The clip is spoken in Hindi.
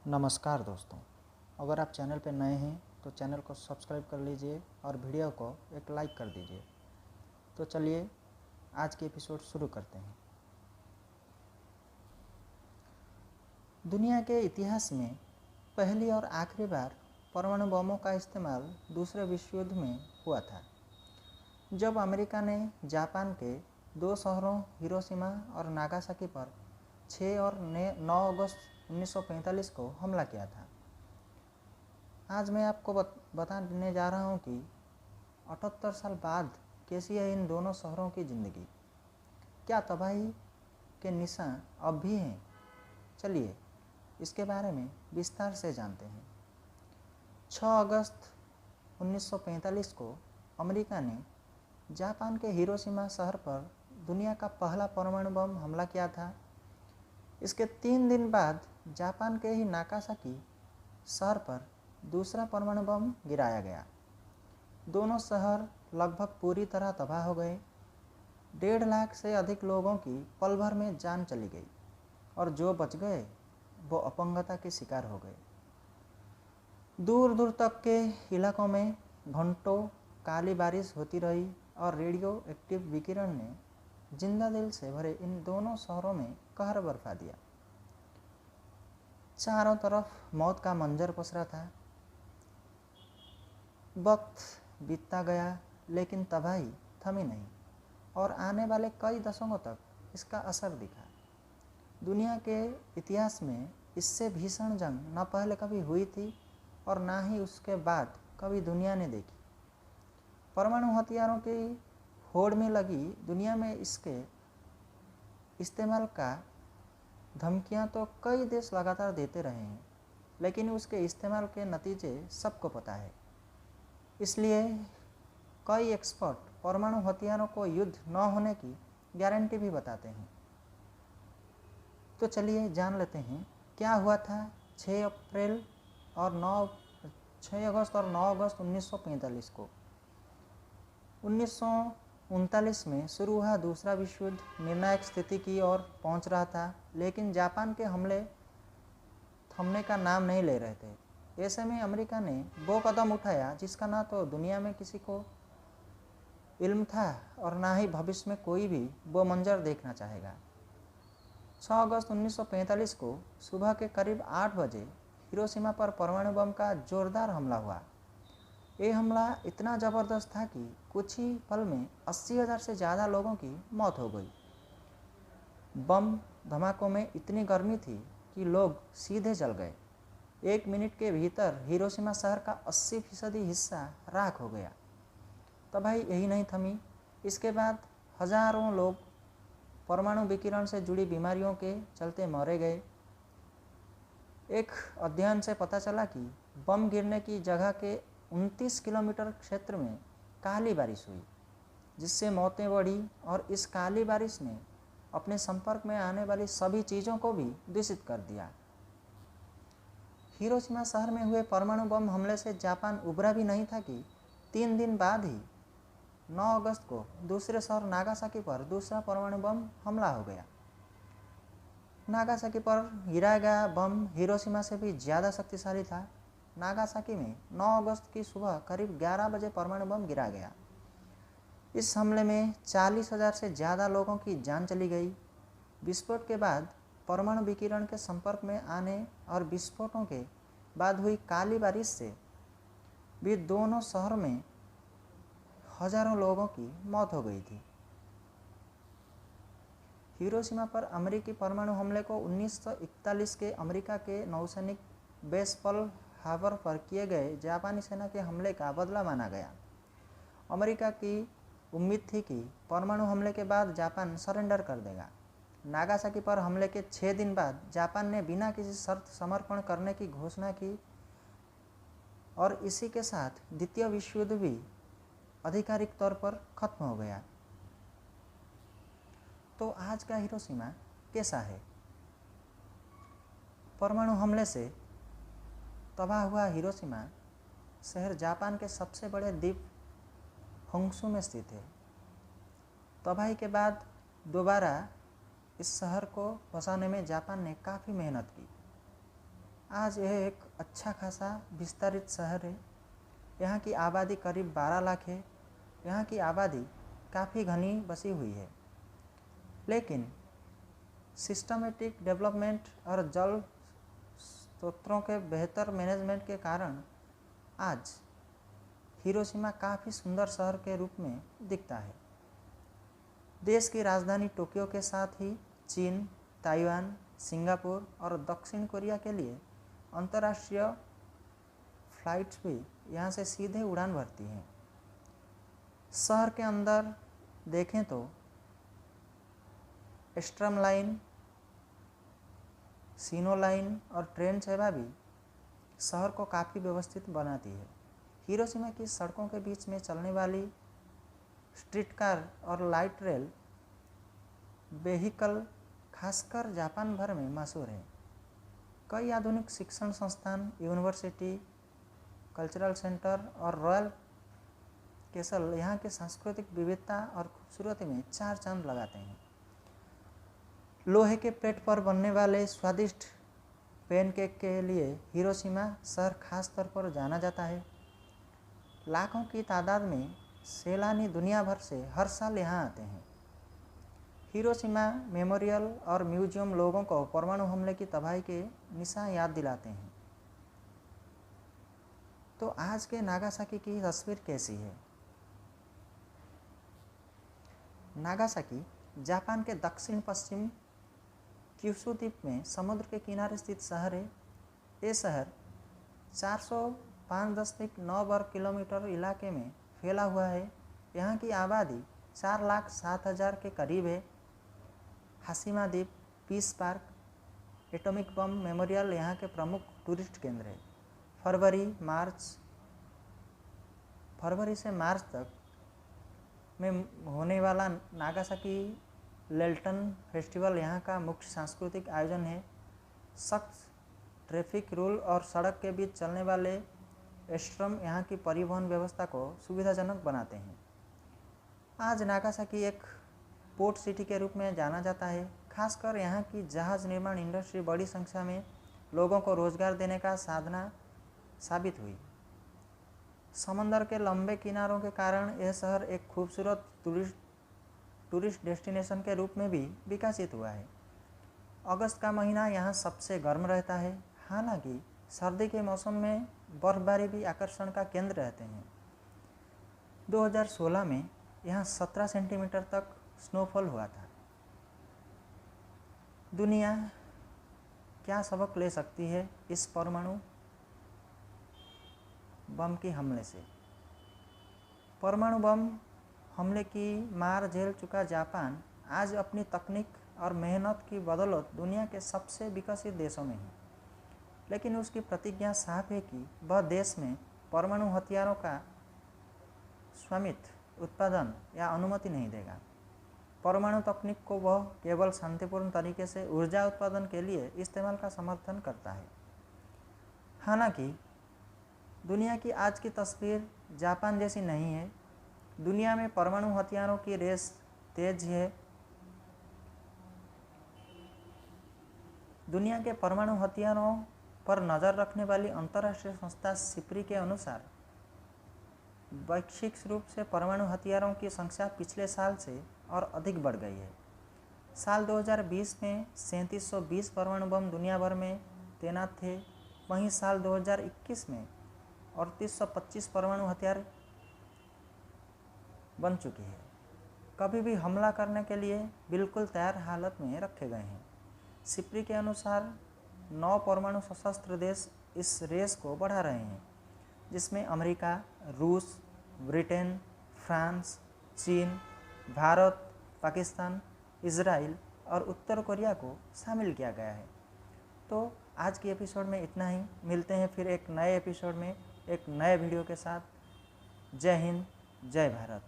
नमस्कार दोस्तों, अगर आप चैनल पर नए हैं तो चैनल को सब्सक्राइब कर लीजिए और वीडियो को एक लाइक कर दीजिए। तो चलिए आज के एपिसोड शुरू करते हैं। दुनिया के इतिहास में पहली और आखिरी बार परमाणु बमों का इस्तेमाल दूसरे विश्व युद्ध में हुआ था, जब अमेरिका ने जापान के दो शहरों हिरोशिमा और नागासाकी पर 6 और 9 अगस्त 1945 को हमला किया था। आज मैं आपको बताने जा रहा हूँ कि 78 साल बाद कैसी है इन दोनों शहरों की ज़िंदगी। क्या तबाही के निशान अब भी हैं? चलिए इसके बारे में विस्तार से जानते हैं। 6 अगस्त 1945 को अमेरिका ने जापान के हिरोशिमा शहर पर दुनिया का पहला परमाणु बम हमला किया था। इसके 3 दिन बाद जापान के ही नागासाकी शहर पर दूसरा परमाणु बम गिराया गया। दोनों शहर लगभग पूरी तरह तबाह हो गए। 1.5 लाख से अधिक लोगों की पल भर में जान चली गई और जो बच गए वो अपंगता के शिकार हो गए। दूर दूर तक के इलाकों में घंटों काली बारिश होती रही और रेडियो एक्टिव विकिरण ने जिंदा दिल से भरे इन दोनों शहरों में कहर बरपा दिया। चारों तरफ मौत का मंजर पसरा था। वक्त बीतता गया लेकिन तबाही थमी नहीं और आने वाले कई दशकों तक इसका असर दिखा। दुनिया के इतिहास में इससे भीषण जंग न पहले कभी हुई थी और ना ही उसके बाद कभी दुनिया ने देखी। परमाणु हथियारों की होड़ में लगी दुनिया में इसके इस्तेमाल का धमकियां तो कई देश लगातार देते रहे हैं, लेकिन उसके इस्तेमाल के नतीजे सबको पता है। इसलिए कई एक्सपर्ट परमाणु हथियारों को युद्ध न होने की गारंटी भी बताते हैं। तो चलिए जान लेते हैं क्या हुआ था 6 अगस्त और 9 अगस्त 1945 को। 1939 में शुरू हुआ दूसरा विश्व युद्ध निर्णायक स्थिति की ओर पहुंच रहा था, लेकिन जापान के हमले थमने का नाम नहीं ले रहे थे। ऐसे में अमेरिका ने वो कदम उठाया जिसका ना तो दुनिया में किसी को इल्म था और ना ही भविष्य में कोई भी वो मंजर देखना चाहेगा। 6 अगस्त 1945 को सुबह के करीब 8 बजे हिरोशिमा पर परमाणु बम का जोरदार हमला हुआ। ये हमला इतना ज़बरदस्त था कि कुछ ही पल में 80,000 से ज़्यादा लोगों की मौत हो गई। बम धमाकों में इतनी गर्मी थी कि लोग सीधे जल गए। 1 मिनट के भीतर हिरोशिमा शहर का 80% हिस्सा राख हो गया। तबाही यही नहीं थमी। इसके बाद हजारों लोग परमाणु विकिरण से जुड़ी बीमारियों के चलते मारे गए। एक अध्ययन से पता चला कि बम गिरने की जगह के 29 किलोमीटर क्षेत्र में काली बारिश हुई, जिससे मौतें बढ़ी और इस काली बारिश ने अपने संपर्क में आने वाली सभी चीज़ों को भी दूषित कर दिया। हिरोशिमा शहर में हुए परमाणु बम हमले से जापान उबरा भी नहीं था कि 3 दिन बाद ही 9 अगस्त को दूसरे शहर नागासाकी पर दूसरा परमाणु बम हमला हो गया। नागासाकी पर गिराया गया बम हिरोशिमा से भी ज़्यादा शक्तिशाली था। नागासाकी में 9 अगस्त की सुबह करीब 11 बजे परमाणु बम गिरा गया। इस हमले में 40,000 से ज़्यादा लोगों की जान चली गई। विस्फोट के बाद परमाणु विकिरण के संपर्क में आने और विस्फोटों के बाद हुई काली बारिश से भी दोनों शहरों में हजारों लोगों की मौत हो गई थी। हिरोशिमा पर अमेरिकी परमाणु हमले को 1941 के अमेरिका के नौसैनिक बेस पर्ल हार्बर पर किए गए जापानी सेना के हमले का बदला माना गया। अमेरिका की उम्मीद थी कि परमाणु हमले के बाद जापान सरेंडर कर देगा। नागासाकी पर हमले के 6 दिन बाद जापान ने बिना किसी शर्त समर्पण करने की घोषणा की और इसी के साथ द्वितीय विश्व युद्ध भी आधिकारिक तौर पर खत्म हो गया। तो आज का हिरोशिमा कैसा है? परमाणु हमले से तबाह हुआ हिरोशिमा शहर जापान के सबसे बड़े द्वीप होंशु में स्थित है। तबाही के बाद दोबारा इस शहर को बसाने में जापान ने काफ़ी मेहनत की। आज यह एक अच्छा खासा विस्तारित शहर है। यहाँ की आबादी करीब 12 लाख है। यहाँ की आबादी काफ़ी घनी बसी हुई है, लेकिन सिस्टमेटिक डेवलपमेंट और जल स्रोतों के बेहतर मैनेजमेंट के कारण आज हिरोशिमा काफ़ी सुंदर शहर के रूप में दिखता है। देश की राजधानी टोक्यो के साथ ही चीन, ताइवान, सिंगापुर और दक्षिण कोरिया के लिए अंतर्राष्ट्रीय फ्लाइट्स भी यहाँ से सीधे उड़ान भरती हैं। शहर के अंदर देखें तो स्ट्रम लाइन, सीनो लाइन और ट्रेन सेवा भी शहर को काफ़ी व्यवस्थित बनाती है। हिरोशिमा की सड़कों के बीच में चलने वाली स्ट्रीट कार और लाइट रेल व्हीकल खासकर जापान भर में मशहूर है। कई आधुनिक शिक्षण संस्थान, यूनिवर्सिटी, कल्चरल सेंटर और रॉयल कैसल यहाँ के सांस्कृतिक विविधता और खूबसूरती में चार चांद लगाते हैं। लोहे के प्लेट पर बनने वाले स्वादिष्ट पैनकेक के लिए हिरोशिमा शहर खास तौर पर जाना जाता है। लाखों की तादाद में सैलानी दुनिया भर से हर साल यहाँ आते हैं। हिरोशिमा मेमोरियल और म्यूजियम लोगों को परमाणु हमले की तबाही के निशान याद दिलाते हैं। तो आज के नागासाकी की तस्वीर कैसी है? नागासाकी जापान के दक्षिण पश्चिम क्यूशू द्वीप में समुद्र के किनारे स्थित शहर है। ये शहर 405.9 वर्ग किलोमीटर इलाके में फैला हुआ है। यहाँ की आबादी 4,07,000 के करीब है। हाशिमा द्वीप, peace park, atomic bomb memorial यहाँ के प्रमुख टूरिस्ट केंद्र है। फरवरी से मार्च तक में होने वाला नागासाकी लेल्टन फेस्टिवल यहाँ का मुख्य सांस्कृतिक आयोजन है। सख्त ट्रैफिक रूल और सड़क के बीच चलने वाले स्ट्रम यहाँ की परिवहन व्यवस्था को सुविधाजनक बनाते हैं। आज नागासाकी एक पोर्ट सिटी के रूप में जाना जाता है। खासकर यहाँ की जहाज निर्माण इंडस्ट्री बड़ी संख्या में लोगों को रोजगार देने का साधना साबित हुई। समंदर के लंबे किनारों के कारण यह शहर एक खूबसूरत टूरिस्ट डेस्टिनेशन के रूप में भी विकसित हुआ है। अगस्त का महीना यहाँ सबसे गर्म रहता है। हालांकि सर्दी के मौसम में बर्फबारी भी आकर्षण का केंद्र रहते हैं। 2016 में यहाँ 17 सेंटीमीटर तक स्नोफॉल हुआ था। दुनिया क्या सबक ले सकती है इस परमाणु बम के हमले से? परमाणु बम हमले की मार झेल चुका जापान आज अपनी तकनीक और मेहनत की बदौलत दुनिया के सबसे विकसित देशों में है। लेकिन उसकी प्रतिज्ञा साफ है कि वह देश में परमाणु हथियारों का स्वामित्व, उत्पादन या अनुमति नहीं देगा। परमाणु तकनीक को वह केवल शांतिपूर्ण तरीके से ऊर्जा उत्पादन के लिए इस्तेमाल का समर्थन करता है। हालांकि दुनिया की आज की तस्वीर जापान जैसी नहीं है। दुनिया में परमाणु हथियारों की रेस तेज है। दुनिया के परमाणु हथियारों पर नज़र रखने वाली अंतर्राष्ट्रीय संस्था सिप्री के अनुसार वैश्विक रूप से परमाणु हथियारों की संख्या पिछले साल से और अधिक बढ़ गई है। साल 2020 में 3720 परमाणु बम दुनिया भर में तैनात थे। वहीं साल 2021 में 3825 परमाणु हथियार बन चुकी है। कभी भी हमला करने के लिए बिल्कुल तैयार हालत में रखे गए हैं। सिप्री के अनुसार 9 परमाणु सशस्त्र देश इस रेस को बढ़ा रहे हैं, जिसमें अमेरिका, रूस, ब्रिटेन, फ्रांस, चीन, भारत, पाकिस्तान, इजराइल और उत्तर कोरिया को शामिल किया गया है। तो आज की एपिसोड में इतना ही। मिलते हैं फिर एक नए एपिसोड में एक नए वीडियो के साथ। जय हिंद, जय भारत।